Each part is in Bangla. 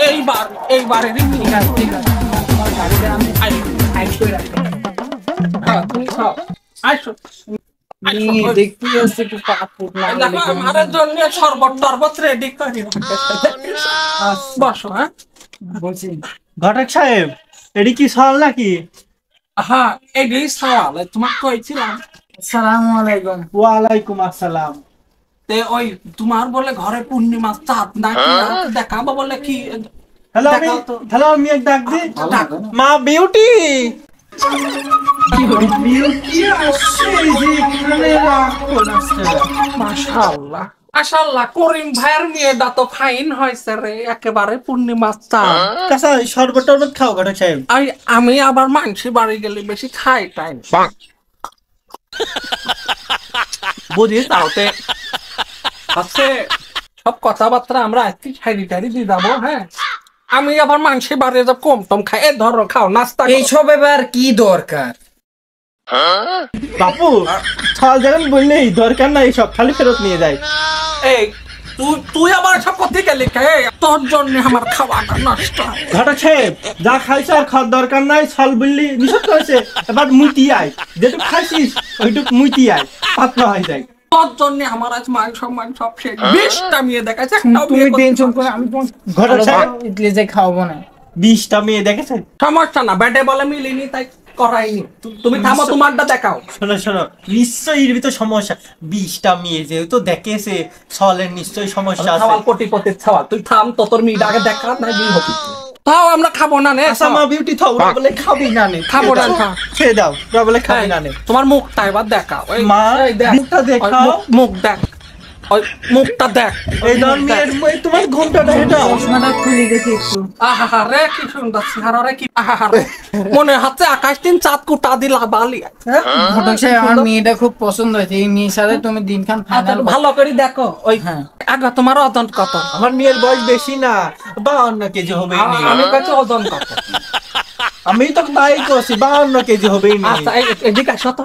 এইবারে ঠিক আছে ঠিক আছে তোমার গাড়িতে আমি সাইড করে রাখি হ্যাঁ তুমি খাও আসো দেখতে আসছে একটু পাসপোর্ট না দেখো আমার জন্য শরবত টরবত রেডি করি বসো হ্যাঁ বলছি ঘটক সাহেব এডি কি সওয়াল নাকি? হ্যাঁ এটাই সওয়াল তোমাকে কইছিলাম। আসসালামু আলাইকুম। ওয়ালাইকুম আসসালাম। তে ওই তোমার বলে ঘরে পূর্ণিমা চাঁদ নাকি দেখাবো বলে কি? হ্যালো আমি এক ডাক দি মা বিউটি বিউটি আসছে যে এখানে রাখো না মাশাআল্লাহ মাশাআল্লাহ করিম ভাইয়ের মেয়েটা তো ফাইন হয়েছে রে একেবারে পূর্ণিমা চাঁদ। কাঁচা শরবত টরবত খাও ঘটক সাহেব। আমি আবার মানসি বাড়ি গেলে বেশি খাই টাইম বুঝি তাওতে আছে সব কথাবার্তা আমরা আজকে ছাইরি টাইরি দিয়ে যাবো। হ্যাঁ আমি আবার মানসি বাড়ি যাব কম টম খাই এ ধরো খাও নাস্তা এইসব এবার কি দরকার? বাপু ছল যখন বললেই দরকার নাই সব খালি ফেরত নিয়ে যায়। এই তুই আবার সব কথা গেলি তোর জন্য আমার খাওয়াটা নষ্ট। ঘটক সাহেব যা খাইছে আর খাওয়ার দরকার নাই ছল বললি নিষেধ করেছে এবার মুইতি আয় যেটুক খাইছিস ওইটুক মুইতি আয় পাতলা হয়ে যায়। তোর জন্য আমার আজ মান সম্মান সব শেষ 20টা মেয়ে দেখাচ্ছে তুমি টেনশন করে আমি ঘটক সাহেব ইডলি যে খাওয়াবো না 20টা মেয়ে দেখেছেন সমস্যা না ব্যাটে বলে মিলিনি তাই করাইনি তুমি থামো তোমারটা দেখাও। শোনো শোনো নিশ্চয়ই এর ভিতর সমস্যা 20টা মেয়ে যেহেতু দেখেছে ছলের নিশ্চয়ই সমস্যা আছে। সওয়াল কোটিপতির সওয়াল তুই থাম তো তোর মেয়েটা আগে দেখা না বিয়ে হবে তাও আমরা খাবো না নে আচ্ছা মা বিউটি থাও বলে খাবি না নে খাবো না খেয়ে দাও বলে খাবি না নে তোমার মুখটা এবার দেখাও মা মুখটা দেখাও মুখ দেখ ওই মুখটা দেখ এই ধর মেয়ের তোমার ঘুমটাটা এটা চশমাটা খুলে দেখি একটু। আহা রে কি সুন্দর চেহারা রে কি আহা রে মনে হচ্ছে আকাশ দিন চাঁদ কুটা দিলা বালি। ঘটক সাহেব আমার মেয়েটা খুব পছন্দ হয়েছে এই মেয়ের সাথে তুমি দিনখান ফাইনাল ভালো করে দেখো ওই হ্যাঁ আগে তোমার ওজন কত? আমার মেয়ের বয়স বেশি না 52 কেজি হবে আমি কাছে ওজন কত? আমি তো তাই করছি 52 কেজি হবে আচ্ছা এদিকে আসো তো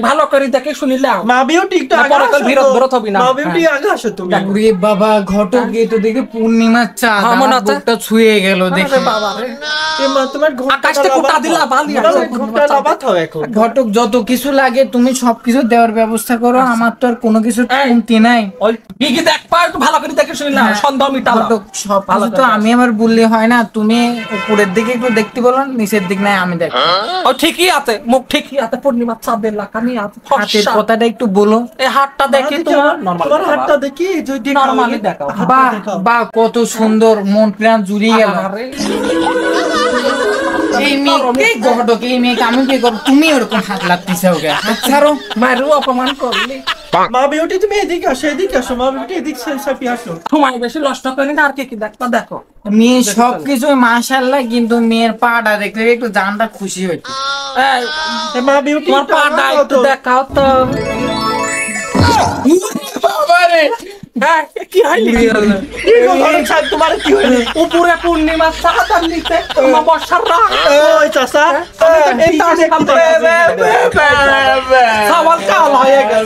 ভালো করে দেখে শুনিলে মা বিউটি একটু আগে পরে বিরত হবি না। মা বিউটি আগে আসো তুমি। ওরে বাবা ঘটক গিয়ে তো দেখে পূর্ণিমার চাঁদ আমার বুকটা ছুঁয়ে গেল দেখে। বাবা রে মা তোমার আকাশটা কুটা দিলা বালি ঘুমটা লাবাত হবে এখন। ঘটক যত কিছু লাগে তুমি সবকিছু দেওয়ার ব্যবস্থা করো আমার তো আর কোনো কিছু কমতি নাই। ওই কি দেখ পা একটু ভালো করে দেখে শুনিলা সন্দেহ মিটালো ঘটক সব কিছু তো আমি আবার বললে হয় না তুমি উপরের দিকে একটু দেখতে বলো নিচের দিক নাই আমি দেখো। ও ঠিকই আছে মুখ ঠিকই আছে পূর্ণিমা চাঁদের লাকানি আছে হাতের কথাটা একটু বলো। এই হাতটা দেখি তোমার তোমার হাতটা দেখি যদি নরমালি দেখাও। বাহ বাহ কত সুন্দর মন প্রাণ জুড়িয়ে গেল। এই মেয়েকে ঘটক এই মেয়েকে আমি কি করব তুমি ওরকম হাত লাগতেছে ওকে ছাড়ো মারু অপমান করলি। মা বিউটি তুমি এদিকে আসো মা বিউটি এদিকে সাপি আসো। সময় বেশি নষ্ট করি না আর কি দেখবা দেখো মেয়ে সবকিছু মাশাআল্লাহ কিন্তু মেয়ের পাটা দেখলে একটু জানটা খুশি হইতো। মা বিউটি তোমার পাটা একটু দেখাও তো। বাবারে কি হইলি তোমার কি হইলো উপরে পূর্ণিমা চাঁদ আর নিচে তোমার বর্ষার রাত। ওই চাচা এই তার সামনে সওয়াল কাল হয়ে গেল।